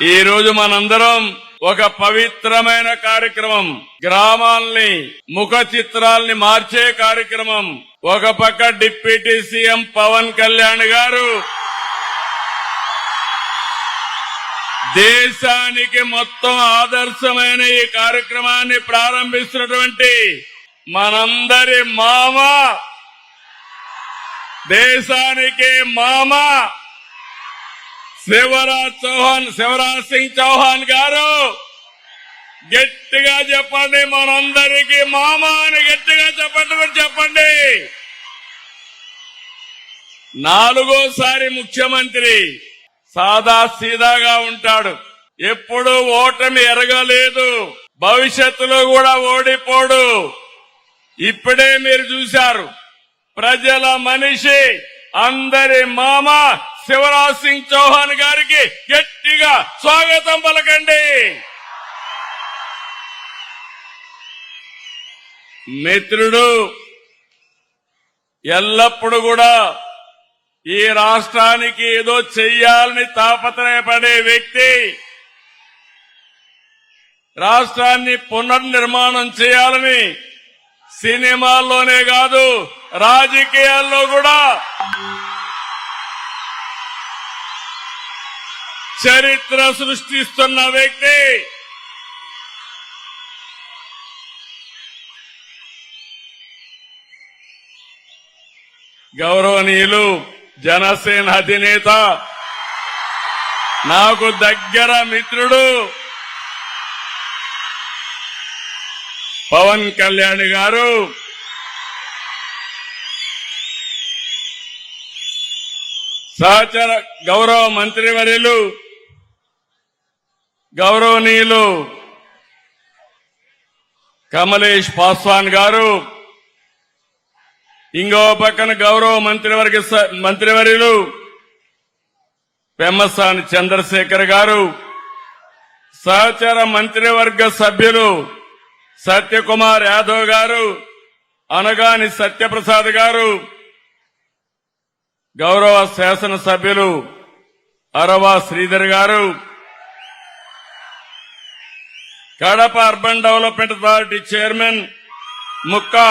ఈ రోజు మనందరం ఒక పవిత్రమైన కార్యక్రమం, గ్రామాల్ని ముఖ చిత్రాల్ని మార్చే కార్యక్రమం. ఒక పక్క డిప్యూటీ సీఎం పవన్ కళ్యాణ్ గారు దేశానికి మొత్తం ఆదర్శమైన ఈ కార్యక్రమాన్ని ప్రారంభిస్తున్నటువంటి మనందరి మామ, దేశానికి మామ శివరాజ్ సింగ్ చౌహాన్ గారు గట్టిగా చెప్పండి, మనందరికీ మామ అని గట్టిగా చెప్పండి. నాలుగోసారి ముఖ్యమంత్రి, సాదా సీదాగా ఉంటాడు, ఎప్పుడు ఓటమి ఎరగలేదు, భవిష్యత్తులో కూడా ఓడిపోడు. ఇప్పుడే మీరు చూశారు, ప్రజల మనిషి, అందరి మామ శివరాజ్ సింగ్ చౌహాన్ గారికి గట్టిగా స్వాగతం పలకండి. మిత్రుడు ఎల్లప్పుడూ కూడా ఈ రాష్ట్రానికి ఏదో చెయ్యాలని తాపత్రయపడే వ్యక్తి, రాష్ట్రాన్ని పునర్నిర్మాణం చేయాలని సినిమాల్లోనే కాదు రాజకీయాల్లో కూడా చరిత్ర సృష్టిస్తున్న వ్యక్తి. గౌరవనీయులు జనసేన అధినేత, నాకు దగ్గర మిత్రుడు పవన్ కళ్యాణ్ గారు సహచర గౌరవ మంత్రివర్యులు గౌరవనీయులు కమలేష్ పాస్వాన్ గారు, ఇంకో పక్కన గౌరవ మంత్రివర్యులు పెమ్మసాని చంద్రశేఖర్ గారు, సహచర మంత్రివర్గ సభ్యులు సత్యకుమార్ యాదవ్ గారు, అనగాని సత్యప్రసాద్ గారు, గౌరవ శాసనసభ్యులు అరవా శ్రీధర్ గారు, Kadapa urban development authority chairman Mukka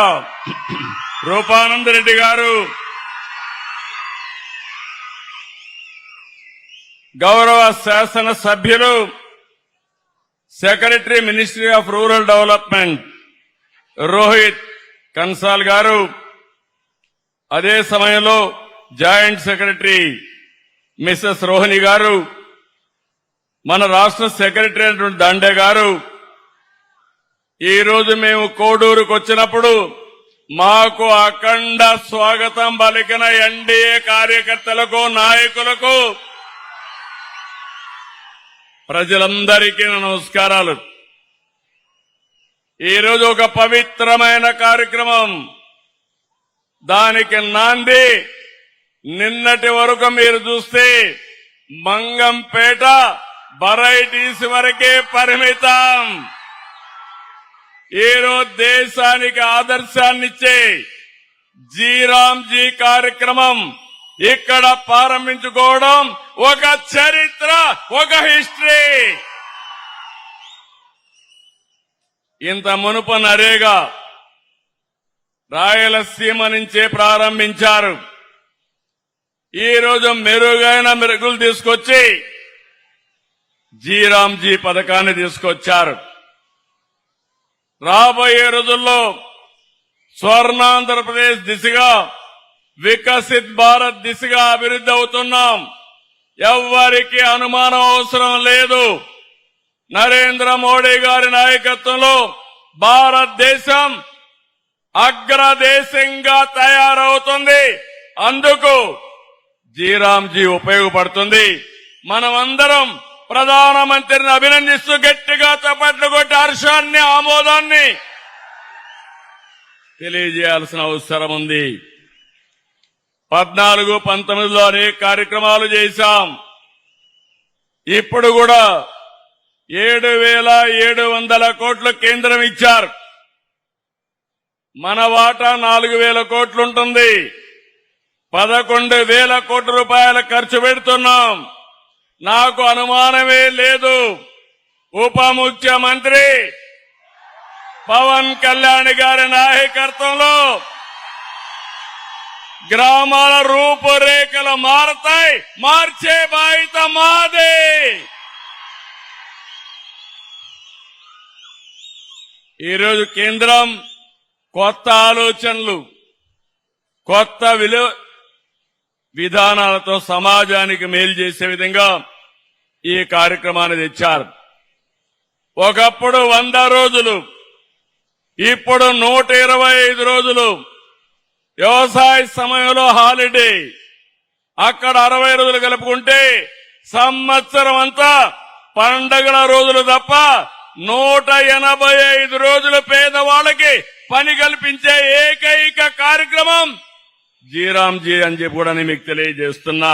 Roopanandareddy గారు, గౌరవ శాసన సభ్యులు secretary ministry of rural development Rohit Kansal గారు, అదే సమయంలో జాయింట్ సెక్రటరీ మిసెస్ రోహిణి గారు, మన రాష్ట్ర సెక్రటరీ అయినటువంటి దండే గారు. ఈ రోజు మేము కోడూరుకు వచ్చినప్పుడు మాకు అఖండ స్వాగతం పలికిన ఎన్డీఏ కార్యకర్తలకు, నాయకులకు, ప్రజలందరికీ నమస్కారాలు. ఈరోజు ఒక పవిత్రమైన కార్యక్రమం, దానికి నాంది నిన్నటి వరకు మీరు చూస్తే మంగంపేట వెరైటీస్ వరకే పరిమితం. ఈరోజు దేశానికి ఆదర్శాన్నిచ్చే జీరాంజీ కార్యక్రమం ఇక్కడ ప్రారంభించుకోవడం ఒక చరిత్ర, ఒక హిస్టరీ. ఇంత మునుపు నరేగా రాయలసీమ నుంచే ప్రారంభించారు. ఈ రోజు మెరుగైన మెరుగులు తీసుకొచ్చి జీరాంజీ పథకాన్ని తీసుకొచ్చారు. రాబోయే రోజుల్లో స్వర్ణాంధ్రప్రదేశ్ దిశగా, వికసిత్ భారత్ దిశగా అభివృద్ధి అవుతున్నాం. ఎవ్వరికీ అనుమానం అవసరం లేదు. నరేంద్ర మోడీ గారి నాయకత్వంలో భారతదేశం అగ్రదేశంగా తయారవుతుంది. అందుకు జీరాంజీ ఉపయోగపడుతుంది. మనమందరం ప్రధానమంత్రిని అభినందిస్తూ గట్టిగా చప్పట్లు కొట్టి హర్షాన్ని, ఆమోదాన్ని తెలియజేయాల్సిన అవసరం ఉంది. 14-19లో అనేక కార్యక్రమాలు చేశాం. ఇప్పుడు కూడా 7,700 కోట్లు కేంద్రం ఇచ్చారు. మన వాటా 4,000 కోట్లుంటుంది. 11,000 కోట్ల రూపాయలు ఖర్చు పెడుతున్నాం. నాకు అనుమానమే లేదు. ఉప ముఖ్యమంత్రి పవన్ కళ్యాణ్ గారి నాయకత్వంలో గ్రామాల రూపురేఖలు మారతాయి. మార్చే బాధ్యత మాదే. ఈరోజు కేంద్రం కొత్త ఆలోచనలు, కొత్త విధానాలతో సమాజానికి మేలు చేసే విధంగా ఈ కార్యక్రమాన్ని తెచ్చారు. ఒకప్పుడు 100 రోజులు, ఇప్పుడు 125 రోజులు. వ్యవసాయ సమయంలో హాలిడే, అక్కడ 60 రోజులు కలుపుకుంటే సంవత్సరం అంతా పండగల రోజులు తప్ప 185 రోజులు పేదవాళ్ళకి పని కల్పించే ఏకైక కార్యక్రమం జీరాంజీ అని చెప్పి కూడా మీకు తెలియజేస్తున్నా.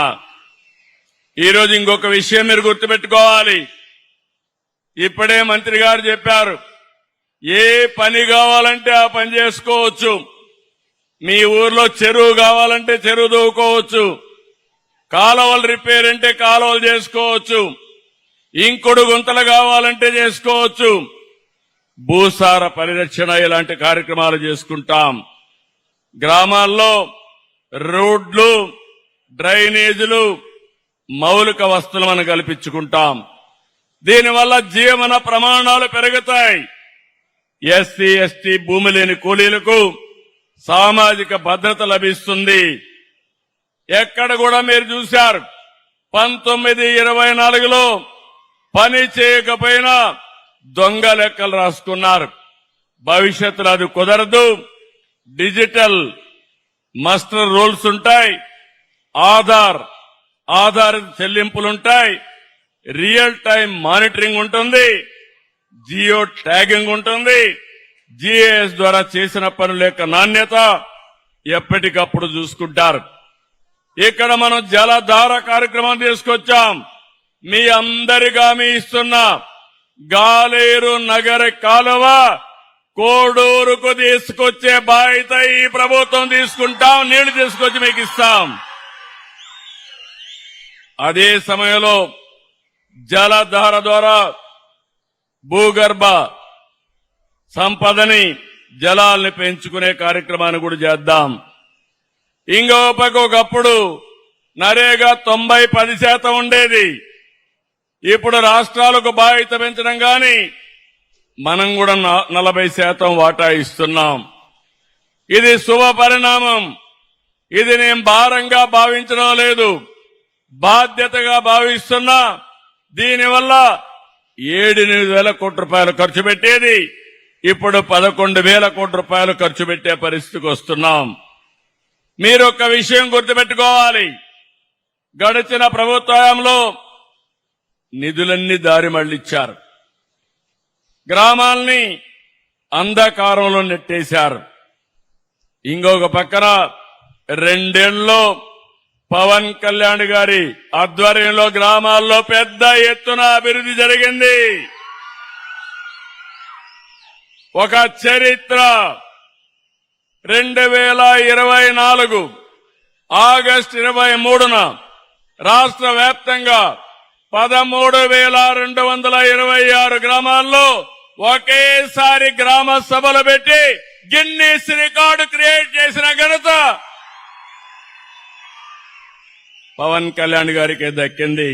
ఈరోజు ఇంకొక విషయం మీరు గుర్తుపెట్టుకోవాలి. ఇప్పుడే మంత్రి గారు చెప్పారు, ఏ పని కావాలంటే ఆ పని చేసుకోవచ్చు. మీ ఊర్లో చెరువు కావాలంటే చెరువు దూకోవచ్చు, కాలువలు రిపేర్ అంటే కాలువలు చేసుకోవచ్చు, ఇంకుడు గుంతలు కావాలంటే చేసుకోవచ్చు, భూసార పరిరక్షణ ఇలాంటి కార్యక్రమాలు చేసుకుంటాం. గ్రామాల్లో రోడ్లు, డ్రైనేజీలు, మౌలిక వస్తువులు మనం కల్పించుకుంటాం. దీనివల్ల జీవన ప్రమాణాలు పెరుగుతాయి. ఎస్సీ ఎస్టీ భూమి లేని కూలీలకు సామాజిక భద్రత లభిస్తుంది. ఎక్కడ కూడా మీరు చూశారు, 1924లో పని చేయకపోయినా దొంగ లెక్కలు రాసుకున్నారు. భవిష్యత్తులో అది కుదరదు. డిజిటల్ మాస్టర్ రూల్స్ ఉంటాయి, ఆధారిత చెల్లింపులుంటాయి, రియల్ టైం మానిటరింగ్ ఉంటుంది, జియో ట్యాగింగ్ ఉంటుంది. జిఎస్ ద్వారా చేసిన పనుల యొక్క నాణ్యత ఎప్పటికప్పుడు చూసుకుంటారు. ఇక్కడ మనం జలధార కార్యక్రమం తీసుకొచ్చాం. మీ అందరికీ హామీ ఇస్తున్నా, గాలేరు నగర కాలువ కోడూరుకు తీసుకొచ్చే బాధ్యత ఈ ప్రభుత్వం తీసుకుంటాం. నీళ్లు తీసుకొచ్చి మీకు ఇస్తాం. అదే సమయంలో జలధార ద్వారా భూగర్భ సంపదని, జలాల్ని పెంచుకునే కార్యక్రమాన్ని కూడా చేద్దాం. ఇంకో పక్క ఒకప్పుడు నరేగా 90-10% ఉండేది. ఇప్పుడు రాష్ట్రాలకు బాధ్యత పెంచడం గాని మనం కూడా 40% వాటా ఇస్తున్నాం. ఇది శుభ పరిణామం. ఇది నేను భారంగా భావించడం లేదు, బాధ్యతగా భావిస్తున్నా. దీనివల్ల 7,000 కోట్ల రూపాయలు ఖర్చు పెట్టేది ఇప్పుడు 11,000 కోట్ల రూపాయలు ఖర్చు పెట్టే పరిస్థితికి వస్తున్నాం. మీరు ఒక విషయం గుర్తుపెట్టుకోవాలి, గడిచిన ప్రభుత్వంలో నిధులన్నీ దారి మళ్లించారు, గ్రామాల్ని అంధకారంలో నెట్టేశారు. ఇంకొక పక్కన 2 ఏళ్లలో పవన్ కళ్యాణ్ గారి ఆధ్వర్యంలో గ్రామాల్లో పెద్ద ఎత్తున అభివృద్ధి జరిగింది. ఒక చరిత్ర. 2024 ఆగస్టు 23న రాష్ట్ర వ్యాప్తంగా 13,226 గ్రామాల్లో ఒకేసారి గ్రామ సభలు పెట్టి గిన్నీస్ రికార్డు క్రియేట్ చేసిన ఘనత పవన్ కళ్యాణ్ గారికి దక్కింది.